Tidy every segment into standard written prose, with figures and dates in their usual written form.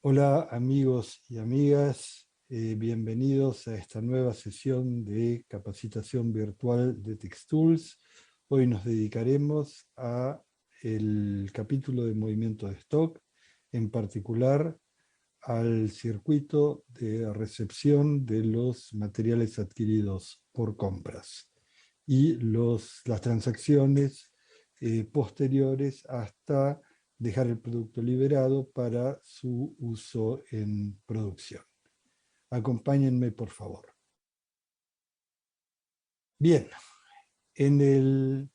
Hola amigos y amigas, bienvenidos a esta nueva sesión de capacitación virtual de TixTools. Hoy nos dedicaremos a el capítulo de movimiento de stock, en particular al circuito de recepción de los materiales adquiridos por compras y las transacciones posteriores hasta dejar el producto liberado para su uso en producción. Acompáñenme, por favor. Bien, en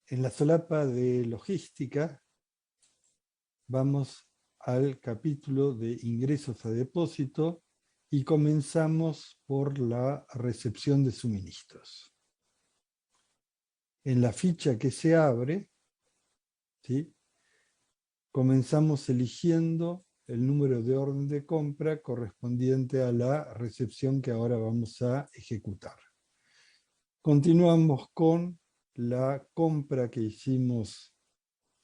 la solapa de logística vamos al capítulo de ingresos a depósito y comenzamos por la recepción de suministros. En la ficha que se abre, ¿sí?, comenzamos eligiendo el número de orden de compra correspondiente a la recepción que ahora vamos a ejecutar. Continuamos con la compra que hicimos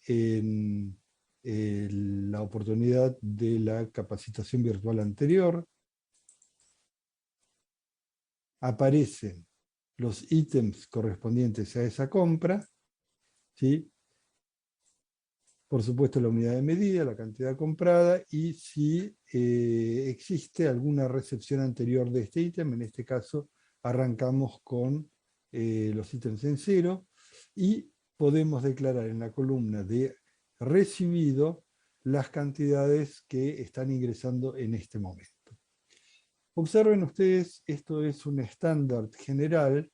en la oportunidad de la capacitación virtual anterior. Aparecen los ítems correspondientes a esa compra, ¿sí?, por supuesto la unidad de medida, la cantidad comprada y si existe alguna recepción anterior de este ítem. En este caso arrancamos con los ítems en cero y podemos declarar en la columna de recibido las cantidades que están ingresando en este momento. Observen ustedes, esto es un estándar general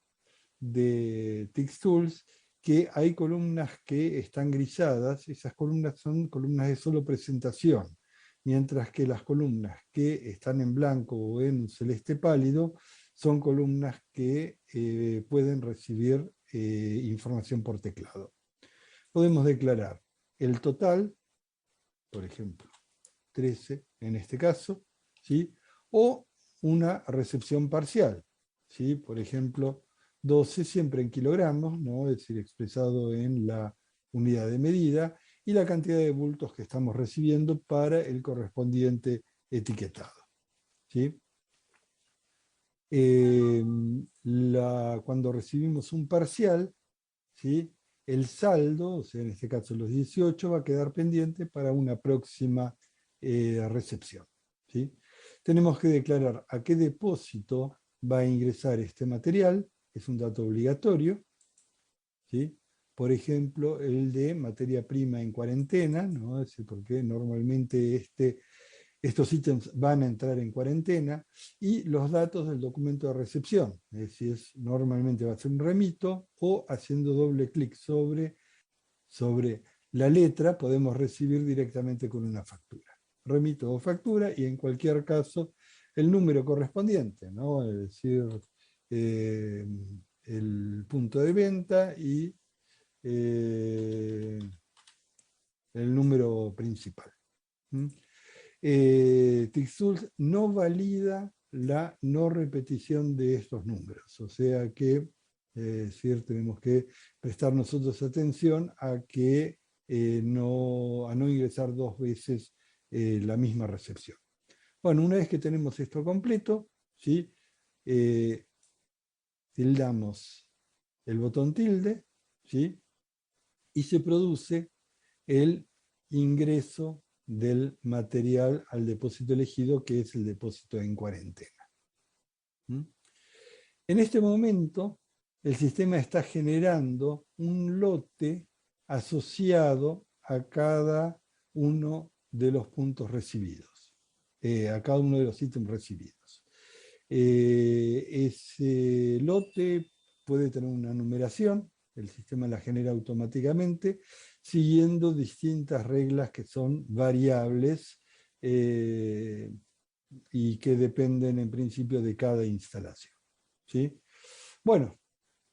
de TixTools, que hay columnas que están grisadas. Esas columnas son columnas de solo presentación, mientras que las columnas que están en blanco o en celeste pálido son columnas que pueden recibir información por teclado. Podemos declarar el total, por ejemplo, 13 en este caso, ¿sí?, o una recepción parcial, ¿sí?, por ejemplo, 12 siempre en kilogramos, ¿no?, es decir, expresado en la unidad de medida, y la cantidad de bultos que estamos recibiendo para el correspondiente etiquetado, ¿sí? Cuando recibimos un parcial, ¿sí?, el saldo, o sea, en este caso los 18, va a quedar pendiente para una próxima recepción, ¿sí? Tenemos que declarar a qué depósito va a ingresar este material, es un dato obligatorio, ¿sí? Por ejemplo, el de materia prima en cuarentena, ¿no? Es decir, porque normalmente estos ítems van a entrar en cuarentena, y los datos del documento de recepción, es decir, normalmente va a ser un remito, o haciendo doble clic sobre la letra podemos recibir directamente con una factura. Remito o factura, y en cualquier caso el número correspondiente, ¿no? Es decir, el punto de venta y el número principal. TixTools no valida la no repetición de estos números, o sea que tenemos que prestar nosotros atención a que no ingresar dos veces la misma recepción. Bueno, una vez que tenemos esto completo, ¿sí?, tildamos el botón tilde, ¿sí?, y se produce el ingreso del material al depósito elegido, que es el depósito en cuarentena. ¿Mm? En este momento, el sistema está generando un lote asociado a cada uno de los puntos recibidos, a cada uno de los ítems recibidos. Ese lote puede tener una numeración, el sistema la genera automáticamente, siguiendo distintas reglas que son variables y que dependen en principio de cada instalación. ¿Sí? Bueno,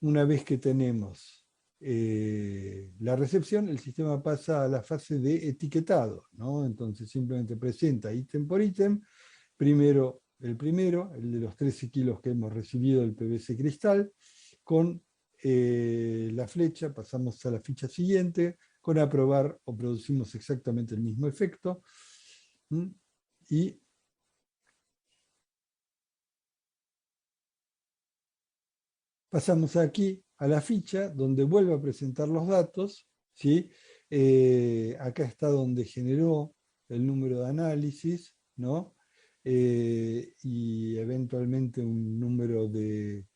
una vez que tenemos la recepción, el sistema pasa a la fase de etiquetado, ¿no? Entonces simplemente presenta ítem por ítem, primero, el de los 13 kilos que hemos recibido del PVC cristal, con la flecha pasamos a la ficha siguiente, con aprobar o producimos exactamente el mismo efecto, y pasamos aquí a la ficha donde vuelve a presentar los datos, ¿sí? Acá está donde generó el número de análisis, ¿no? Y eventualmente un número de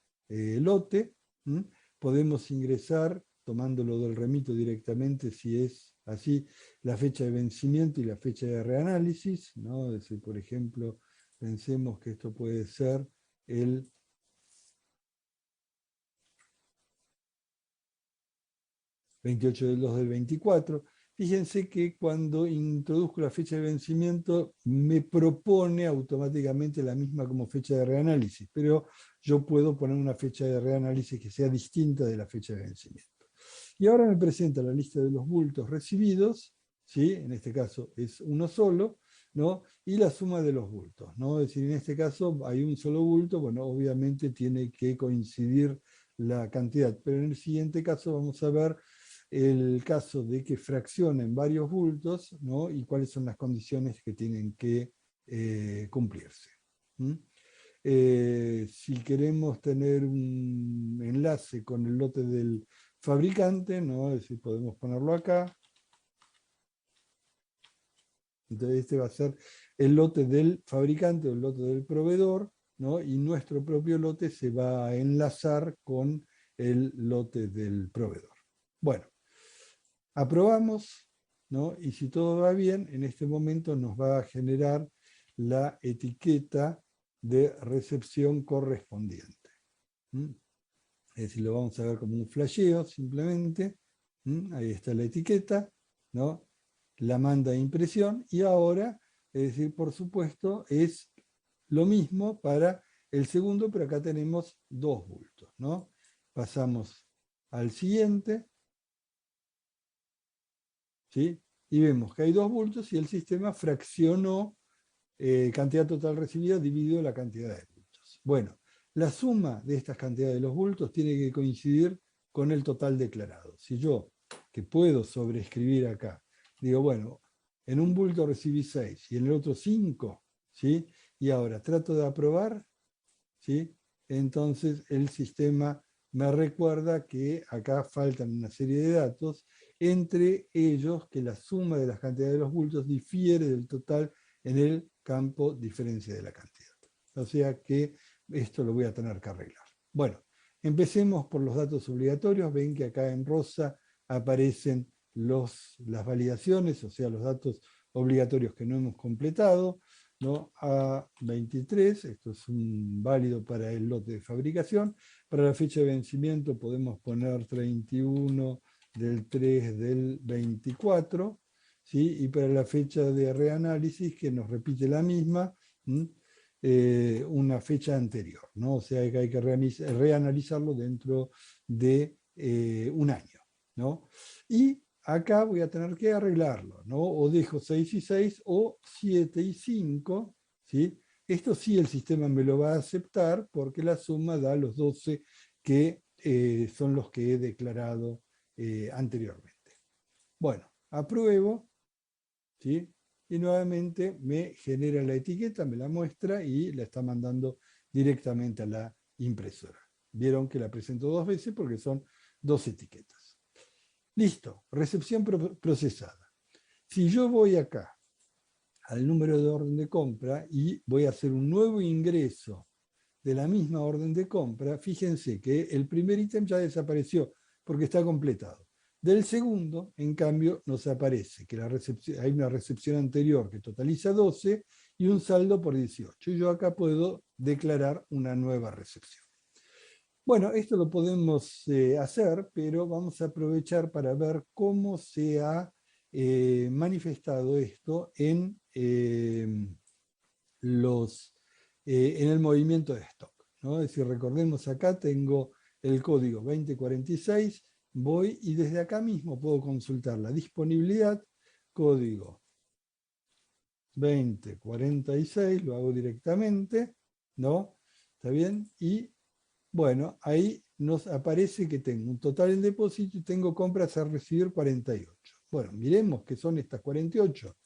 lote. ¿Mm? Podemos ingresar, tomándolo del remito directamente, si es así, la fecha de vencimiento y la fecha de reanálisis, ¿no? Es decir, por ejemplo, pensemos que esto puede ser el 28 del 2 del 24. Fíjense que cuando introduzco la fecha de vencimiento me propone automáticamente la misma como fecha de reanálisis, pero yo puedo poner una fecha de reanálisis que sea distinta de la fecha de vencimiento. Y ahora me presenta la lista de los bultos recibidos, ¿sí? En este caso es uno solo, ¿no? Y la suma de los bultos, ¿no? Es decir, en este caso hay un solo bulto, bueno, obviamente tiene que coincidir la cantidad, pero en el siguiente caso vamos a ver el caso de que fraccionen varios bultos, ¿no? Y cuáles son las condiciones que tienen que cumplirse. ¿Mm? Si queremos tener un enlace con el lote del fabricante, ¿no? Es decir, podemos ponerlo acá. Entonces este va a ser el lote del fabricante o el lote del proveedor, ¿no? Y nuestro propio lote se va a enlazar con el lote del proveedor. Bueno, aprobamos, ¿no? Y si todo va bien, en este momento nos va a generar la etiqueta de recepción correspondiente. ¿Mm? Es decir, lo vamos a ver como un flasheo simplemente. ¿Mm? Ahí está la etiqueta, ¿no? La manda a impresión y ahora, es decir, por supuesto, es lo mismo para el segundo, pero acá tenemos dos bultos, ¿no? Pasamos al siguiente, ¿sí? Y vemos que hay dos bultos y el sistema fraccionó cantidad total recibida dividido la cantidad de bultos. Bueno, la suma de estas cantidades de los bultos tiene que coincidir con el total declarado. Si yo, que puedo sobreescribir acá, digo, bueno, en un bulto recibí 6 y en el otro 5, ¿sí? Y ahora trato de aprobar, ¿sí? Entonces el sistema me recuerda que acá faltan una serie de datos, entre ellos que la suma de las cantidades de los bultos difiere del total en el campo diferencia de la cantidad. O sea que esto lo voy a tener que arreglar. Bueno, empecemos por los datos obligatorios. Ven que acá en rosa aparecen las validaciones, o sea, los datos obligatorios que no hemos completado, ¿no? A23, esto es un válido para el lote de fabricación. Para la fecha de vencimiento podemos poner 31 del 3 del 24, ¿sí? Y para la fecha de reanálisis, que nos repite la misma, una fecha anterior, ¿no? O sea que hay que reanalizarlo dentro de un año, ¿no? Y acá voy a tener que arreglarlo, ¿no? O dejo 6 y 6 o 7 y 5, ¿sí? Esto sí el sistema me lo va a aceptar porque la suma da los 12 que son los que he declarado anteriormente. Bueno, apruebo, ¿sí? Y nuevamente me genera la etiqueta, me la muestra y la está mandando directamente a la impresora. Vieron que la presento dos veces porque son dos etiquetas. Listo, recepción procesada. Si yo voy acá al número de orden de compra y voy a hacer un nuevo ingreso de la misma orden de compra, fíjense que el primer ítem ya desapareció porque está completado. Del segundo, en cambio, nos aparece que hay una recepción anterior que totaliza 12 y un saldo por 18. Y yo acá puedo declarar una nueva recepción. Bueno, esto lo podemos hacer, pero vamos a aprovechar para ver cómo se ha manifestado esto en el movimiento de stock, ¿no? Es decir, recordemos acá tengo el código 2046, voy y desde acá mismo puedo consultar la disponibilidad, código 2046, lo hago directamente, ¿no? ¿Está bien? Y bueno, ahí nos aparece que tengo un total en depósito y tengo compras a recibir 48. Bueno, miremos qué son estas 48.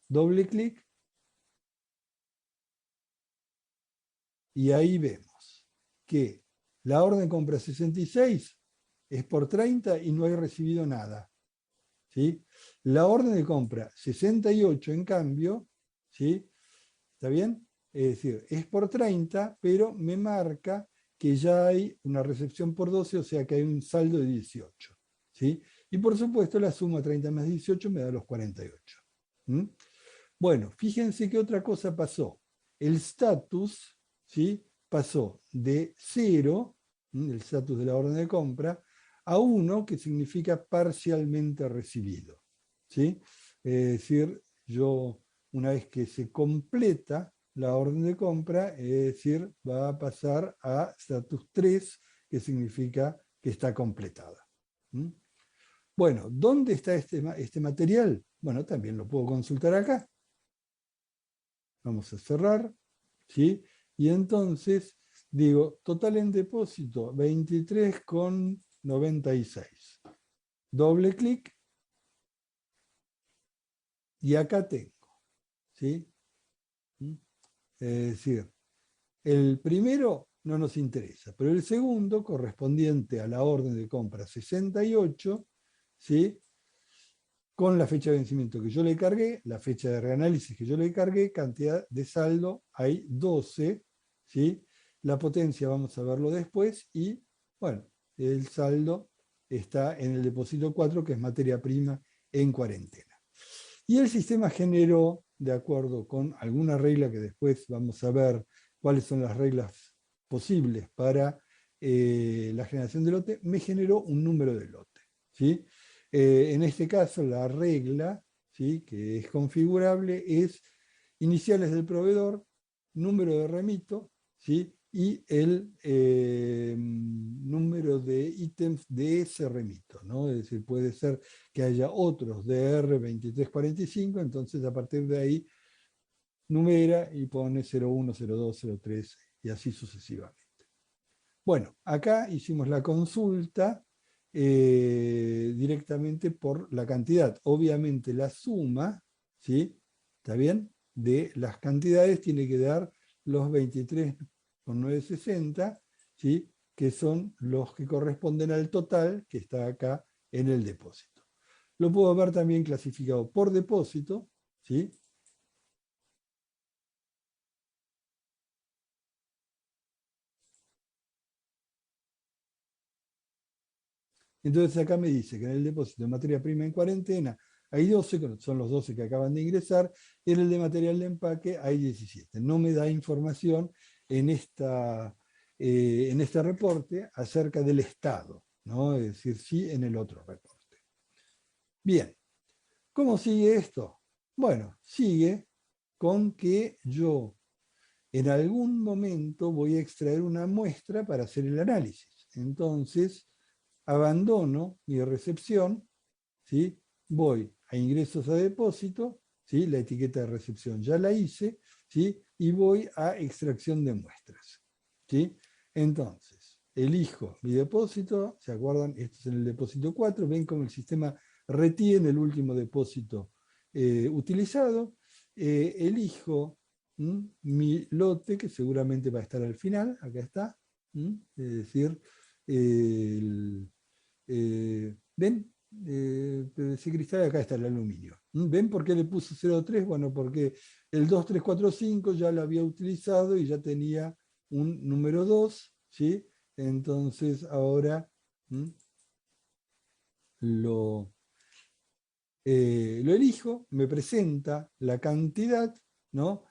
Doble clic y ahí vemos que la orden de compra 66 es por 30 y no he recibido nada. ¿Sí? La orden de compra 68, en cambio, ¿sí? ¿Está bien? Es decir, es por 30, pero me marca que ya hay una recepción por 12, o sea que hay un saldo de 18. ¿Sí? Y por supuesto la suma 30 más 18 me da los 48. ¿Mm? Bueno, fíjense que otra cosa pasó. El status, ¿sí? Pasó de 0, el status de la orden de compra, a 1, que significa parcialmente recibido. ¿Sí? Es decir, yo, una vez que se completa la orden de compra, es decir, va a pasar a status 3, que significa que está completada. ¿Mm? Bueno, ¿dónde está este material? Bueno, también lo puedo consultar acá. Vamos a cerrar, ¿sí? Y entonces digo, total en depósito 23,96. Doble clic y acá tengo, ¿sí? Es decir, el primero no nos interesa, pero el segundo, correspondiente a la orden de compra 68, ¿sí? Con la fecha de vencimiento que yo le cargué, la fecha de reanálisis que yo le cargué, cantidad de saldo, hay 12, ¿sí? La potencia vamos a verlo después y, bueno, el saldo está en el depósito 4, que es materia prima en cuarentena. Y el sistema generó, de acuerdo con alguna regla que después vamos a ver cuáles son las reglas posibles para la generación de lote, me generó un número de lote, ¿sí? En este caso, la regla, ¿sí?, que es configurable, es iniciales del proveedor, número de remito, ¿sí?, y el número de ítems de ese remito, ¿no? Es decir, puede ser que haya otros DR2345, entonces a partir de ahí numera y pone 01, 02, 03 y así sucesivamente. Bueno, acá hicimos la consulta directamente por la cantidad. Obviamente la suma, ¿sí? ¿Está bien? De las cantidades tiene que dar los 23,960, ¿sí?, que son los que corresponden al total que está acá en el depósito. Lo puedo ver también clasificado por depósito, ¿sí? Entonces acá me dice que en el depósito de materia prima en cuarentena hay 12, que son los 12 que acaban de ingresar, y en el de material de empaque hay 17. No me da información en este reporte acerca del estado, ¿no? Es decir, sí en el otro reporte. Bien, ¿cómo sigue esto? Bueno, sigue con que yo en algún momento voy a extraer una muestra para hacer el análisis. Entonces, abandono mi recepción, ¿sí? Voy a ingresos a depósito, ¿sí?, la etiqueta de recepción ya la hice, ¿sí?, y voy a extracción de muestras, ¿sí? Entonces, elijo mi depósito, ¿se acuerdan? Esto es en el depósito 4, ven cómo el sistema retiene el último depósito utilizado, elijo mi lote, que seguramente va a estar al final, acá está, es decir, ¿ven? PVC cristal, acá está el aluminio. ¿Ven por qué le puse 0,3? Bueno, porque el 2345 ya lo había utilizado y ya tenía un número 2, ¿sí? Entonces ahora ¿m? lo, lo elijo, me presenta la cantidad, ¿no?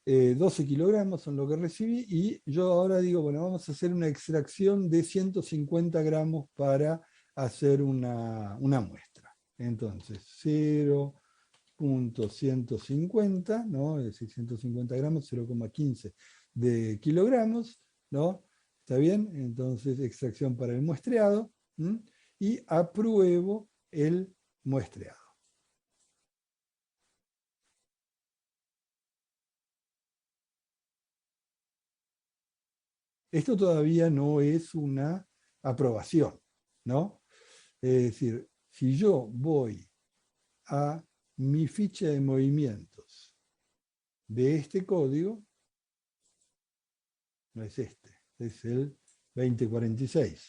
12 kilogramos son lo que recibí y yo ahora digo, bueno, vamos a hacer una extracción de 150 gramos para hacer una muestra. Entonces, 0,150, ¿no? Es decir, 150 gramos, 0,15 de kilogramos, ¿no? ¿Está bien? Entonces, extracción para el muestreado, ¿m? Y apruebo el muestreado. Esto todavía no es una aprobación, ¿no? Es decir, si yo voy a mi ficha de movimientos de este código, no es este, es el 2046.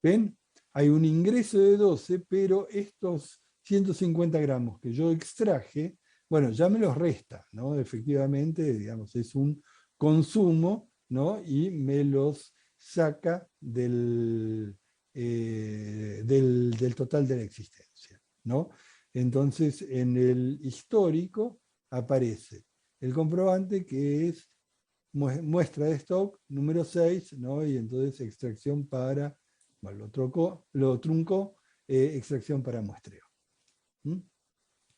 ¿Ven? Hay un ingreso de 12, pero estos 150 gramos que yo extraje, bueno, ya me los resta, ¿no? Efectivamente, digamos, es un consumo, ¿no? Y me los saca del total de la existencia, ¿no? Entonces, en el histórico aparece el comprobante que es muestra de stock número 6, ¿no? Y entonces extracción para, bueno, lo truncó, extracción para muestreo. ¿Mm?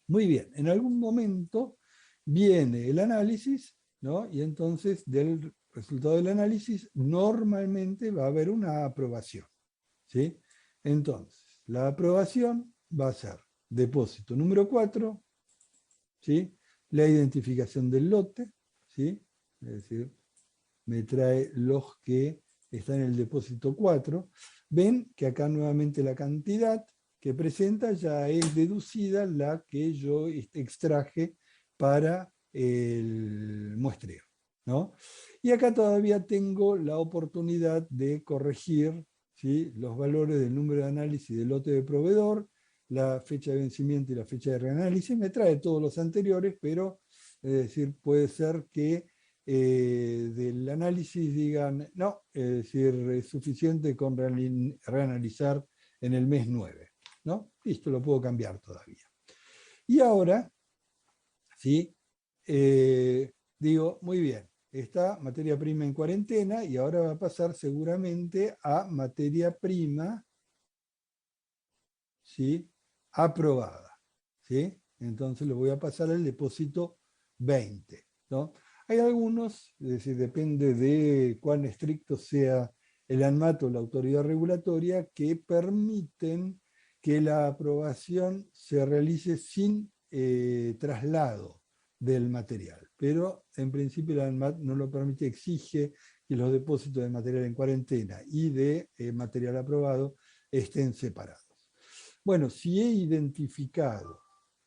Muy bien, en algún momento viene el análisis, ¿no? Y entonces del resultado del análisis normalmente va a haber una aprobación, ¿sí? Entonces, la aprobación va a ser depósito número 4, ¿sí? La identificación del lote, ¿sí? Es decir, me trae los que están en el depósito 4. Ven que acá nuevamente la cantidad que presenta ya es deducida la que yo extraje para el muestreo, ¿no? Y acá todavía tengo la oportunidad de corregir, ¿sí?, los valores del número de análisis del lote de proveedor, la fecha de vencimiento y la fecha de reanálisis. Me trae todos los anteriores, pero es decir, puede ser que del análisis digan, no, es decir, es suficiente con reanalizar en el mes 9, ¿no? Esto lo puedo cambiar todavía. Y ahora, ¿sí? Digo, muy bien, está materia prima en cuarentena y ahora va a pasar seguramente a materia prima, ¿sí?, aprobada, ¿sí? Entonces lo voy a pasar al depósito 20, ¿no? Hay algunos, es decir, depende de cuán estricto sea el ANMAT o la autoridad regulatoria, que permiten que la aprobación se realice sin traslado del material. Pero en principio el ANMAT no lo permite, exige que los depósitos de material en cuarentena y de material aprobado estén separados. Bueno, si he identificado,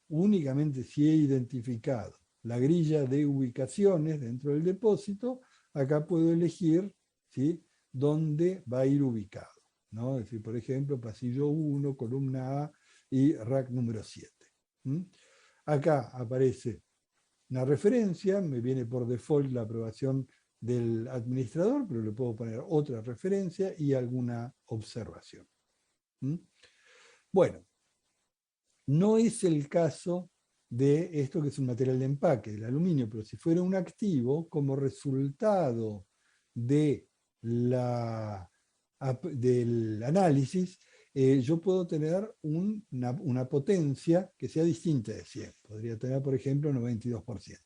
únicamente si he identificado la grilla de ubicaciones dentro del depósito, acá puedo elegir, ¿sí?, dónde va a ir ubicado, ¿no? Es decir, por ejemplo, pasillo 1, columna A y rack número 7. Acá aparece una referencia, me viene por default la aprobación del administrador, pero le puedo poner otra referencia y alguna observación. Bueno, no es el caso de esto que es un material de empaque, el aluminio, pero si fuera un activo, como resultado de del análisis, yo puedo tener una potencia que sea distinta de 100. Podría tener, por ejemplo, 92%.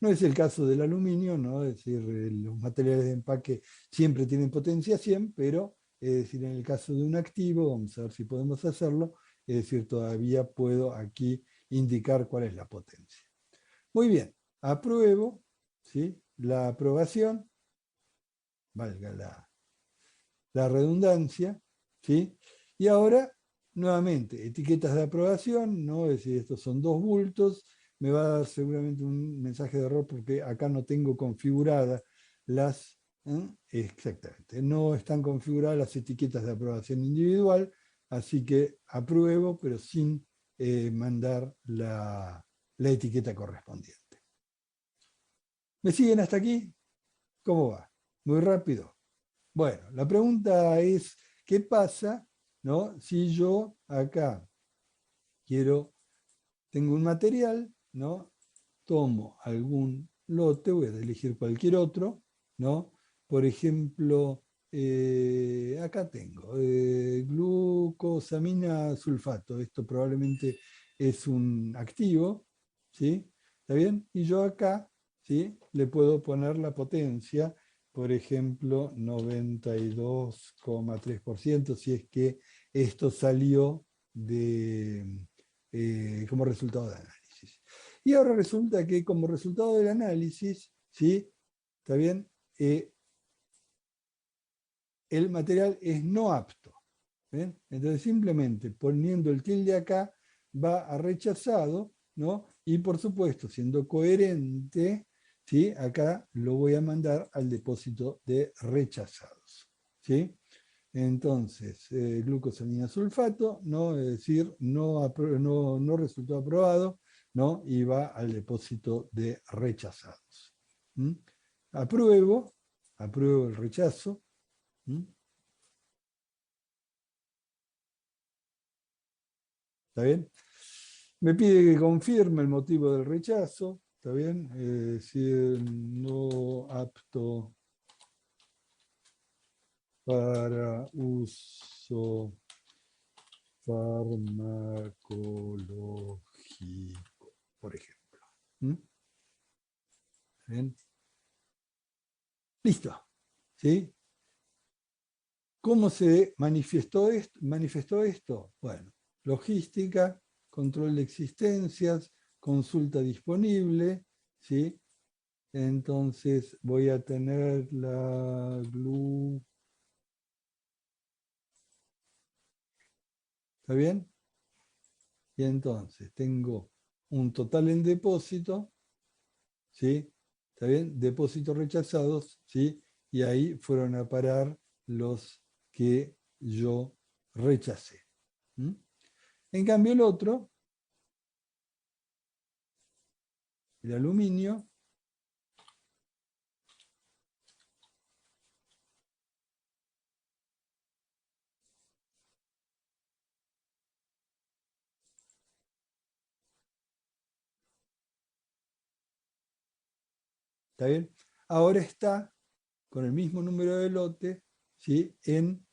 No es el caso del aluminio, ¿no? Es decir, los materiales de empaque siempre tienen potencia 100, pero es decir, en el caso de un activo, vamos a ver si podemos hacerlo, es decir, todavía puedo aquí indicar cuál es la potencia. Muy bien, apruebo, ¿sí?, la aprobación, valga la redundancia, ¿sí? Y ahora, nuevamente, etiquetas de aprobación, ¿no? Es decir, estos son dos bultos, me va a dar seguramente un mensaje de error porque acá no tengo configuradas las Exactamente. No están configuradas las etiquetas de aprobación individual, así que apruebo, pero sin mandar la etiqueta correspondiente. ¿Me siguen hasta aquí? ¿Cómo va? Muy rápido. Bueno, la pregunta es, ¿qué pasa, ¿no? Si yo acá tengo un material, ¿no? Tomo algún lote, voy a elegir cualquier otro, ¿no? Por ejemplo, acá tengo glucosamina sulfato, esto probablemente es un activo, ¿sí? ¿Está bien? Y yo acá, ¿sí? Le puedo poner la potencia, por ejemplo, 92,3%, si es que esto salió como resultado de análisis. Y ahora resulta que como resultado del análisis, ¿sí? ¿Está bien? El material es no apto. ¿Ven? Entonces simplemente poniendo el tilde acá va a rechazado, ¿no? Y por supuesto, siendo coherente, ¿sí? Acá lo voy a mandar al depósito de rechazados. ¿Sí? Entonces, glucosamina sulfato, ¿no? Es decir, no resultó aprobado, ¿no? Y va al depósito de rechazados. ¿Mm? Apruebo, apruebo el rechazo. ¿Mm? ¿Está bien? Me pide que confirme el motivo del rechazo. ¿Está bien? Es decir, no apto para uso farmacológico, por ejemplo. ¿Mm? ¿Bien? Listo. ¿Sí? ¿Cómo se manifestó esto? Bueno, logística, control de existencias, consulta disponible, ¿sí? Entonces voy a tener la GLU, ¿está bien? Y entonces tengo un total en depósito, ¿sí? ¿Está bien? Depósitos rechazados, ¿sí? Y ahí fueron a parar los que yo rechacé. ¿Mm? En cambio el otro, el aluminio, ¿está bien? Ahora está con el mismo número de lote, ¿sí? En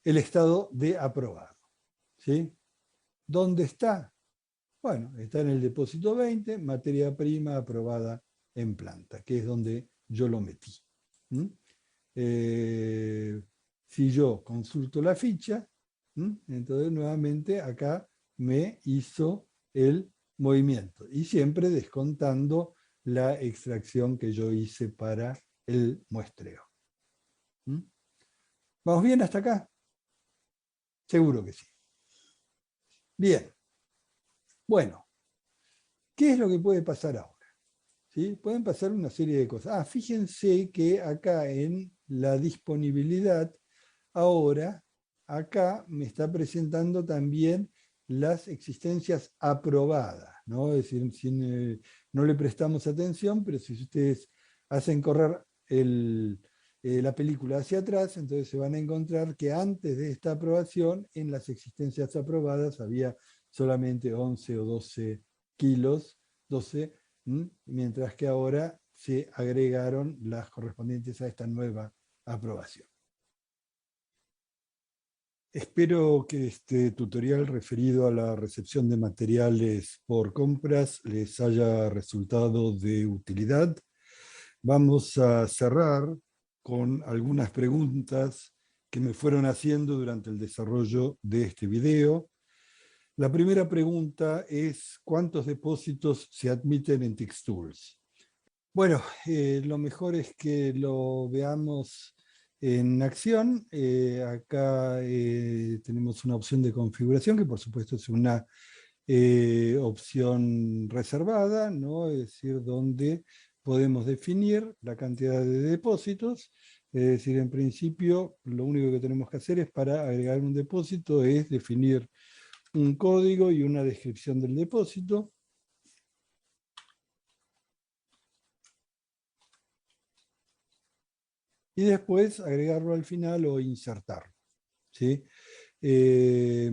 el estado de aprobado, ¿sí? ¿Dónde está? Bueno, está en el depósito 20, materia prima aprobada en planta, que es donde yo lo metí. ¿Mm? Eh, si yo consulto la ficha, entonces nuevamente acá me hizo el movimiento y siempre descontando la extracción que yo hice para el muestreo. ¿Mm? ¿Vamos bien hasta acá? Seguro que sí. Bien. Bueno, ¿qué es lo que puede pasar ahora? ¿Sí? Pueden pasar una serie de cosas. Fíjense que acá en la disponibilidad, ahora, acá me está presentando también las existencias aprobadas, ¿no? Es decir, no le prestamos atención, pero si ustedes hacen correr la película hacia atrás, entonces se van a encontrar que antes de esta aprobación, en las existencias aprobadas había solamente 11 o 12 kilos, 12, mientras que ahora se agregaron las correspondientes a esta nueva aprobación. Espero que este tutorial referido a la recepción de materiales por compras les haya resultado de utilidad. Vamos a cerrar con algunas preguntas que me fueron haciendo durante el desarrollo de este video. La primera pregunta es: ¿cuántos depósitos se admiten en TixTools? Bueno, lo mejor es que lo veamos en acción. Acá tenemos una opción de configuración que por supuesto es una opción reservada, ¿no? Es decir, donde podemos definir la cantidad de depósitos. Es decir, en principio, lo único que tenemos que hacer es para agregar un depósito es definir un código y una descripción del depósito. Y después agregarlo al final o insertarlo, ¿sí? Eh,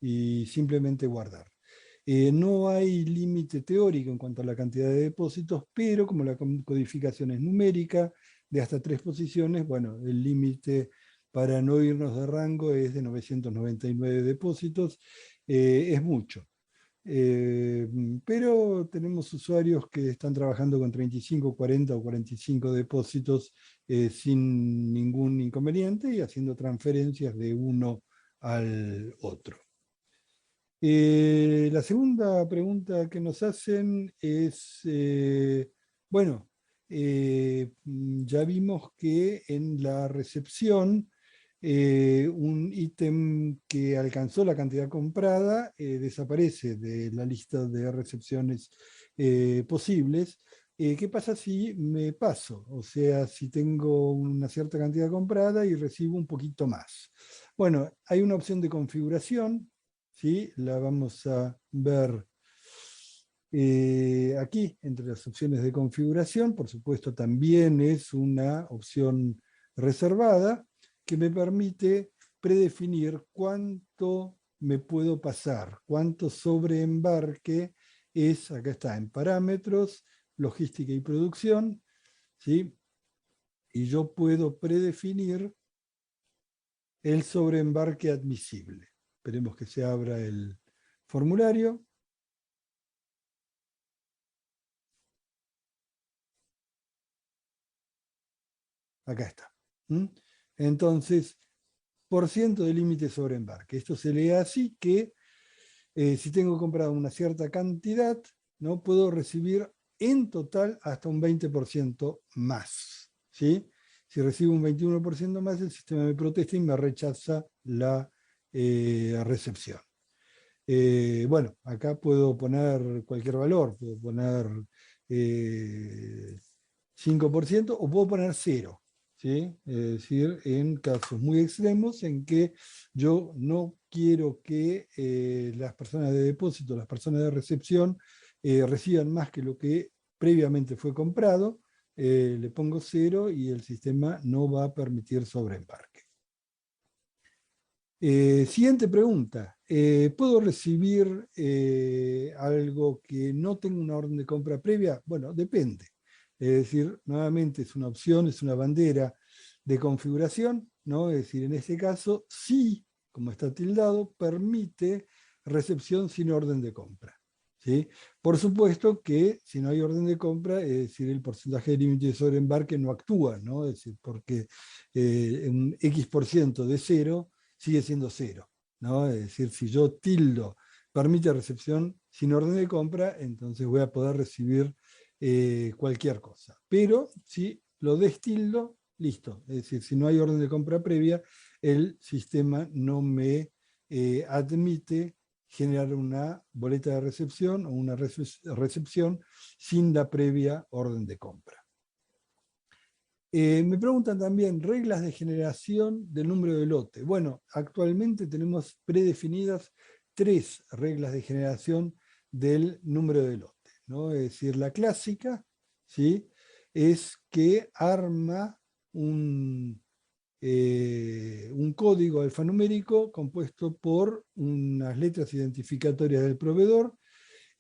y simplemente guardar. No hay límite teórico en cuanto a la cantidad de depósitos, pero como la codificación es numérica, de hasta 3 posiciones, bueno, el límite para no irnos de rango es de 999 depósitos, es mucho. Pero tenemos usuarios que están trabajando con 35, 40 o 45 depósitos sin ningún inconveniente y haciendo transferencias de uno al otro. La segunda pregunta que nos hacen es, bueno, ya vimos que en la recepción un ítem que alcanzó la cantidad comprada desaparece de la lista de recepciones posibles. ¿Qué pasa si me paso? O sea, si tengo una cierta cantidad comprada y recibo un poquito más. Bueno, hay una opción de configuración, ¿sí? La vamos a ver aquí entre las opciones de configuración. Por supuesto, también es una opción reservada que me permite predefinir cuánto me puedo pasar, cuánto sobreembarque es, acá está, en parámetros, logística y producción, ¿sí? Y yo puedo predefinir el sobreembarque admisible. Esperemos que se abra el formulario. Acá está. ¿Mm? Entonces, por ciento de límite sobre embarque. Esto se lee así que si tengo comprado una cierta cantidad, ¿no? Puedo recibir en total hasta un 20% más. ¿Sí? Si recibo un 21% más, el sistema me protesta y me rechaza la recepción. Bueno, acá puedo poner cualquier valor, puedo poner 5% o puedo poner 0. ¿Sí? Es decir, en casos muy extremos en que yo no quiero que las personas de depósito, las personas de recepción, reciban más que lo que previamente fue comprado, le pongo 0 y el sistema no va a permitir sobreembarque. Siguiente pregunta. ¿Puedo recibir algo que no tenga una orden de compra previa? Bueno, depende. Es decir, nuevamente es una opción, es una bandera de configuración, ¿no? Es decir, en este caso, sí, como está tildado, permite recepción sin orden de compra. ¿Sí? Por supuesto que si no hay orden de compra, es decir, el porcentaje de límite de sobreembarque no actúa, ¿no? Es decir, porque un X% de 0 sigue siendo 0, ¿no? Es decir, si yo tildo permite recepción sin orden de compra, entonces voy a poder recibir cualquier cosa. Pero si lo destildo, listo. Es decir, si no hay orden de compra previa, el sistema no me admite generar una boleta de recepción o una recepción sin la previa orden de compra. Me preguntan también reglas de generación del número de lote. Bueno, actualmente tenemos predefinidas 3 reglas de generación del número de lote, ¿no? Es decir, la clásica, ¿sí? Es que arma un código alfanumérico compuesto por unas letras identificatorias del proveedor,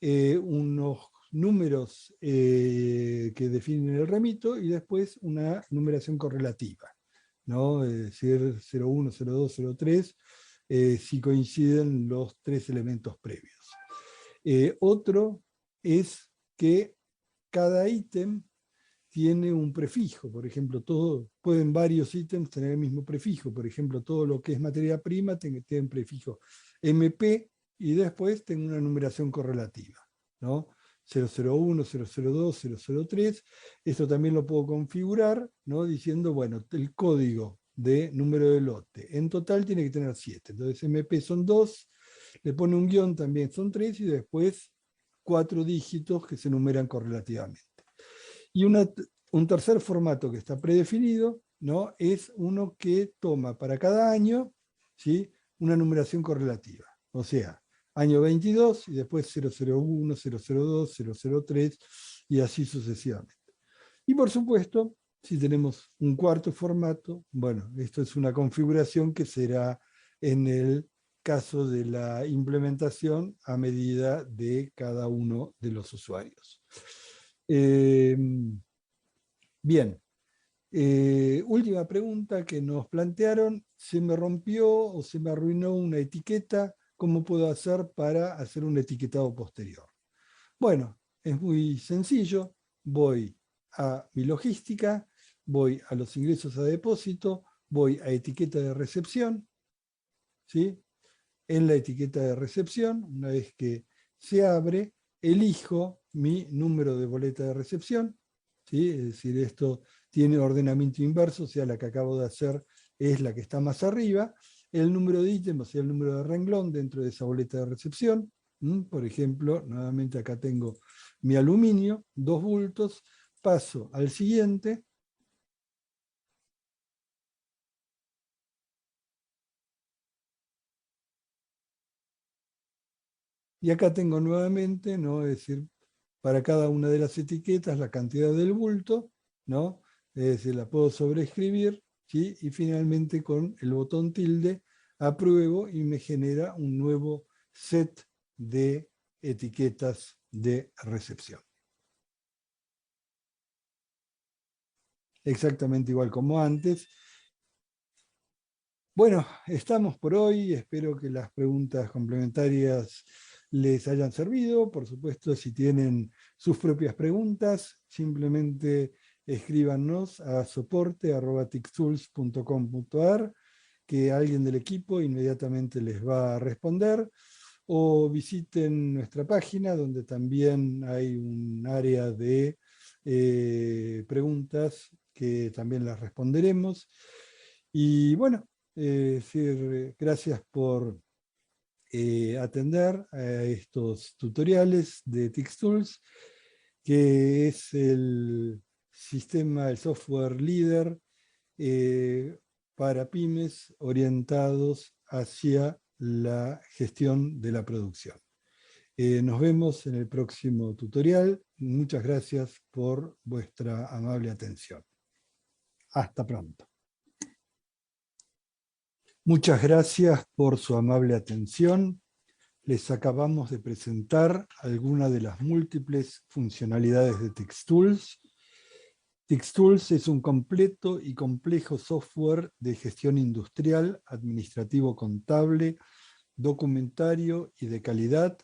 unos números que definen el remito y después una numeración correlativa, ¿no? Es decir, 01, 02, 03, si coinciden los 3 elementos previos. Otro es que cada ítem tiene un prefijo, por ejemplo, pueden varios ítems tener el mismo prefijo, por ejemplo, todo lo que es materia prima tiene un prefijo MP y después tengo una numeración correlativa, ¿no? 001, 002, 003, esto también lo puedo configurar, ¿no? Diciendo, bueno, el código de número de lote, en total tiene que tener 7, entonces MP son 2, le pone un guión también son 3 y después 4 dígitos que se numeran correlativamente. Y un tercer formato que está predefinido, ¿no? Es uno que toma para cada año, ¿sí? Una numeración correlativa. O sea, año 22 y después 001, 002, 003 y así sucesivamente. Y por supuesto, si tenemos un cuarto formato, bueno, esto es una configuración que será en el caso de la implementación a medida de cada uno de los usuarios. Bien, última pregunta que nos plantearon: se me rompió o se me arruinó una etiqueta, ¿cómo puedo hacer para hacer un etiquetado posterior? Bueno, es muy sencillo. Voy a mi logística, voy a los ingresos a depósito, voy a etiqueta de recepción, ¿sí? En la etiqueta de recepción, una vez que se abre, elijo mi número de boleta de recepción, ¿sí? Es decir, esto tiene ordenamiento inverso, o sea, la que acabo de hacer es la que está más arriba, el número de ítem, o sea, el número de renglón dentro de esa boleta de recepción. Por ejemplo, nuevamente acá tengo mi aluminio, 2 bultos, paso al siguiente. Y acá tengo nuevamente, ¿no? Es decir, para cada una de las etiquetas la cantidad del bulto, ¿no? Es decir, la puedo sobreescribir, ¿sí? Y finalmente con el botón tilde apruebo y me genera un nuevo set de etiquetas de recepción. Exactamente igual como antes. Bueno, estamos por hoy. Espero que las preguntas complementarias les hayan servido. Por supuesto, si tienen sus propias preguntas, simplemente escríbanos a soporte@tixtools.com.ar, que alguien del equipo inmediatamente les va a responder, o visiten nuestra página, donde también hay un área de preguntas que también las responderemos. Y bueno, decir gracias por atender a estos tutoriales de TixTools, que es el sistema, el software líder para pymes orientados hacia la gestión de la producción. Nos vemos en el próximo tutorial. Muchas gracias por vuestra amable atención. Hasta pronto. Muchas gracias por su amable atención. Les acabamos de presentar algunas de las múltiples funcionalidades de TixTools. TixTools es un completo y complejo software de gestión industrial, administrativo contable, documentario y de calidad,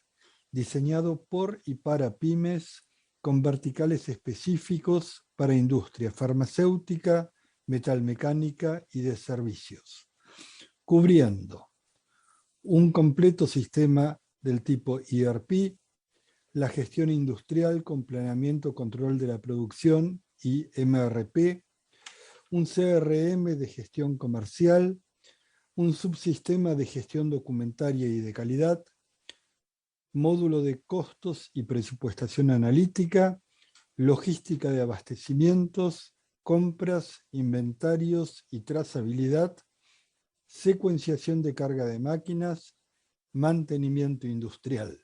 diseñado por y para pymes, con verticales específicos para industria farmacéutica, metalmecánica y de servicios, cubriendo un completo sistema del tipo ERP, la gestión industrial con planeamiento, control de la producción y MRP, un CRM de gestión comercial, un subsistema de gestión documentaria y de calidad, módulo de costos y presupuestación analítica, logística de abastecimientos, compras, inventarios y trazabilidad, secuenciación de carga de máquinas, mantenimiento industrial.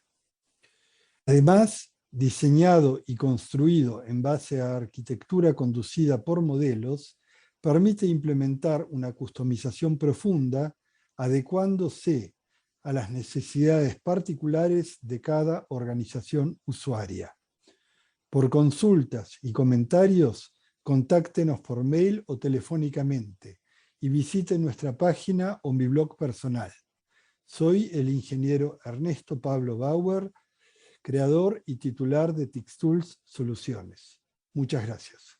Además, diseñado y construido en base a arquitectura conducida por modelos, permite implementar una customización profunda, adecuándose a las necesidades particulares de cada organización usuaria. Por consultas y comentarios, contáctenos por mail o telefónicamente y visiten nuestra página o mi blog personal. Soy el ingeniero Ernesto Pablo Bauer, creador y titular de TixTools Soluciones. Muchas gracias.